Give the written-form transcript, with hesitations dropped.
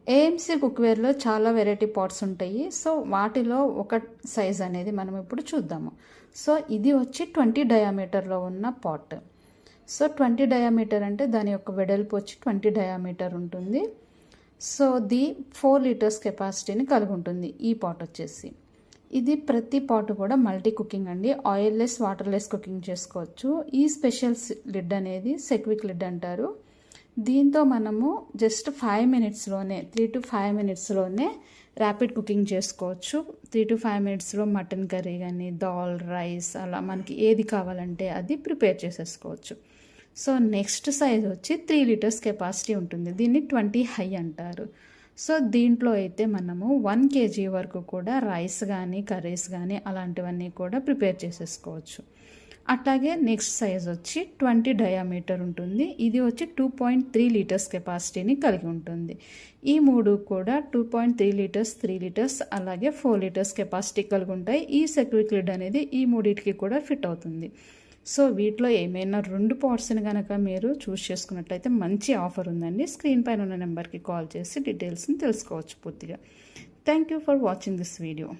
AMC కుక్వేర్లో చాలా variety pots ఉంటాయి. So వాటిలో ఒక సైజ్ అనేది మనం ఇప్పుడు చూద్దాము. సో ఇది వచ్చి 20 డయామీటర్లో ఉన్న పాట్. సో 20 డయామీటర్ అంటే దాని యొక్క వెడల్పు వచ్చి 20 డయామీటర్ ఉంటుంది. సో ది 4 లీటర్స్ కెపాసిటీని కలిగి ఉంటుంది ఈ పాట్ వచ్చేసి. ఇది ప్రతి పాట్ కూడా మల్టీ కుకింగ్ అండి. ఆయిల్లెస్ వాటర్లెస్ కుకింగ్ చేసుకోవచ్చు. ఈ స్పెషల్ లిడ్ అనేది సెక్విక్ లిడ్ అంటారు. దీంతో మనము జస్ట్ 5 మినిట్స్లోనే 3 to 5 మినిట్స్లోనే ర్యాపిడ్ కుకింగ్ చేసుకోవచ్చు. 3 to 5 మినిట్స్లో మటన్ కర్రీ కానీ దాల్ రైస్ అలా మనకి ఏది కావాలంటే అది ప్రిపేర్ చేసేసుకోవచ్చు. సో నెక్స్ట్ సైజ్ వచ్చి 3 లీటర్స్ కెపాసిటీ ఉంటుంది. దీన్ని 20 హై అంటారు. సో దీంట్లో అయితే మనము 1 kg వరకు కూడా రైస్ కానీ కర్రీస్ కానీ అలాంటివన్నీ కూడా ప్రిపేర్ చేసేసుకోవచ్చు. అట్లాగే నెక్స్ట్ సైజ్ వచ్చి 20 డయామీటర్ ఉంటుంది. ఇది వచ్చి 2.3 లీటర్స్ కెపాసిటీని కలిగి ఉంటుంది. ఈ మూడు కూడా 2.3 లీటర్స్ 3 లీటర్స్ అలాగే 4 లీటర్స్ కెపాసిటీ కలిగి ఉంటాయి. ఈ సెక్విక్ లిడ్ అనేది ఈ మూడింటికి కూడా ఫిట్ అవుతుంది. సో వీటిలో ఏమైనా 2 పాట్స్ని కనుక మీరు చూస్ చేసుకున్నట్లయితే మంచి ఆఫర్ ఉందండి. స్క్రీన్ పైన ఉన్న నెంబర్కి కాల్ చేసి డీటెయిల్స్ని తెలుసుకోవచ్చు పూర్తిగా. Thank you for watching this video.